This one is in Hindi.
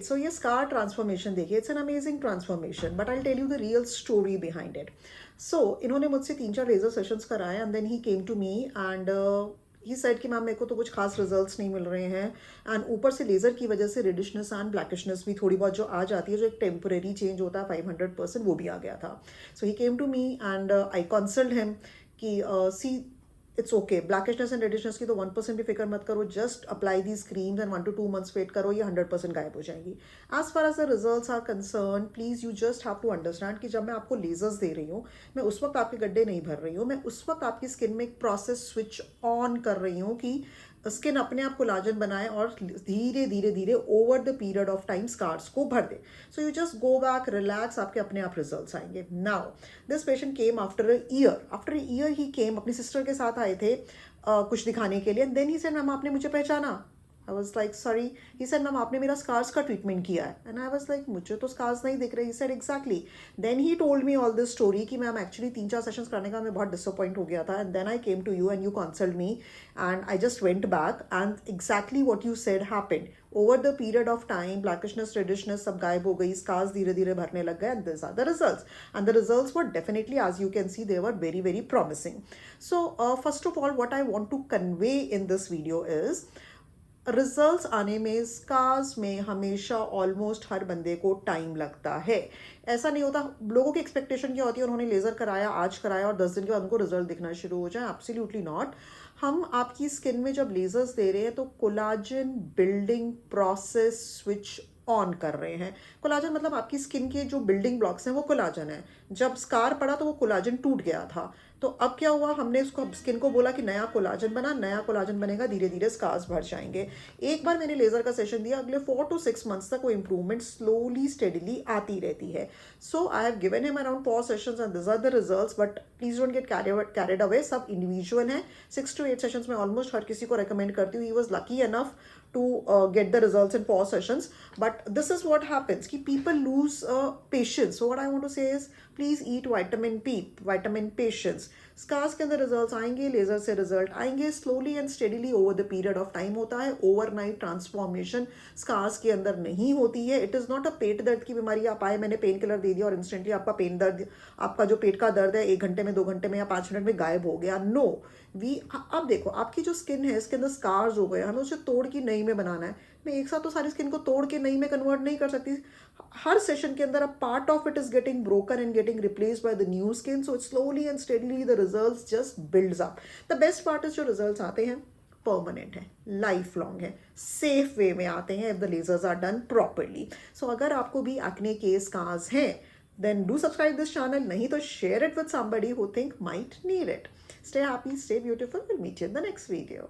So ये scar transformation देखिए, it's an amazing transformation, but I'll tell you the real story behind it. So इन्होंने मुझसे 3-4 लेजर सेशंस कराए and then he came to me and he said कि मैम मेरे को तो कुछ खास रिजल्ट्स नहीं मिल रहे हैं एंड ऊपर से लेज़र की वजह से रेडिशनेस एंड ब्लैकिशनेस भी थोड़ी बहुत जो आ जाती है, जो एक टेम्परेरी चेंज होता है 500%, वो भी आ गया था. So he came to me and I consult him कि see it's okay, blackishness and reddishness की तो 1% भी फिक्र मत करो, just apply these creams and 1 to 2 months wait करो, ये 100% गायब हो जाएंगी. As far as the results are concern, please you just have to understand कि जब मैं आपको लेजर्स दे रही हूँ, मैं उस वक्त आपके गड्ढे नहीं भर रही हूँ, मैं उस वक्त आपकी स्किन में एक प्रोसेस स्विच ऑन कर रही हूँ कि स्किन अपने आप कोलाजन बनाए और धीरे धीरे धीरे over the period of time scars को भर दे. So you just go back, relax, आपके अपने आप रिजल्ट्स आएंगे. Now this patient came after a year he came, अपनी सिस्टर के साथ आए थे कुछ दिखाने के लिए. देन ही सेड मैम आपने मुझे पहचाना. I was like sorry. He said ma'am आपने मेरा स्कार्स का ट्रीटमेंट किया है. एंड आई वॉज लाइक मुझे तो स्कार्स नहीं दिख रहे. He said exactly. Then he told me all this story कि मैम एक्चुअली 3-4 सेशंस करने का मैं बहुत डिसअपॉइंट हो गया था and then I came to you and you consult me and I just went back and exactly what you said happened. Over the period of time blackishness reddishness सब गायब हो गई, स्कार्स धीरे धीरे भरने लग गए and this are the results. And the results were definitely, as you can see, they were very very promising. So first of all what I want to convey in this video is results आने में, स्कार्स में हमेशा ऑलमोस्ट हर बंदे को टाइम लगता है. ऐसा नहीं होता. लोगों की एक्सपेक्टेशन क्या होती है, उन्होंने लेज़र कराया, आज कराया और 10 दिन के बाद उनको रिजल्ट दिखना शुरू हो जाए. Absolutely not. हम आपकी स्किन में जब लेजर्स दे रहे हैं तो collagen building process switch on कर रहे हैं. कोलाजन मतलब आपकी स्किन के जो बिल्डिंग ब्लॉक्स हैं वो कोलाजन है. जब स्कार पड़ा तो वो कोलाजन टूट गया था. तो अब क्या हुआ, हमने उसको स्किन को बोला कि नया कोलाजन बना, नया कोलाजन बनेगा, धीरे धीरे स्कार्स भर जाएंगे. एक बार मैंने लेजर का सेशन दिया, अगले 4 to 6 months तक वो इंप्रूवमेंट स्लोली स्टेडली आती रहती है. So I have given him around 4 sessions and this are the results. But please don't get carried away, सब इंडिविजुअल है. 6 to 8 sessions में ऑलमोस्ट हर किसी को रिकमेंड करती हूँ. He was lucky enough to get the results in 4 sessions. But this is what happens कि people lose patience. So what I want to say is please eat vitamin P, vitamin patience. Scars के अंदर रिजल्ट्स आएंगे, लेजर से रिजल्ट आएंगे, slowly and steadily over the period of time होता है. ओवरनाइट ट्रांसफॉर्मेशन स्कार्स के अंदर नहीं होती है. इट इज़ नॉट अ पेट दर्द की बीमारी. आप आए, मैंने पेन किलर दे दिया और इंस्टेंटली आपका पेन दर्द, आपका जो पेट का दर्द है 1 घंटे में, 2 घंटे में या 5 मिनट में गायब हो गया. नो. अब देखो आपकी जो स्किन है, इसके अंदर स्कार्स हो गए, हमें उसे तोड़ के नई में बनाना है. मैं एक साथ तो सारी स्किन को तोड़ के नई में कन्वर्ट नहीं कर सकती. हर सेशन के अंदर a part of it is getting broken and getting replaced by the new skin. So slowly and steadily the results just builds up. The best part is जो रिजल्ट्स आते हैं परमानेंट है, लाइफ लॉन्ग है, सेफ वे में आते हैं if the lasers are done properly. So अगर आपको भी एक्ने के स्कार्स हैं, then do subscribe this channel. नहीं तो share it with somebody who think might need it. Stay happy, stay beautiful. We'll meet you in the next video.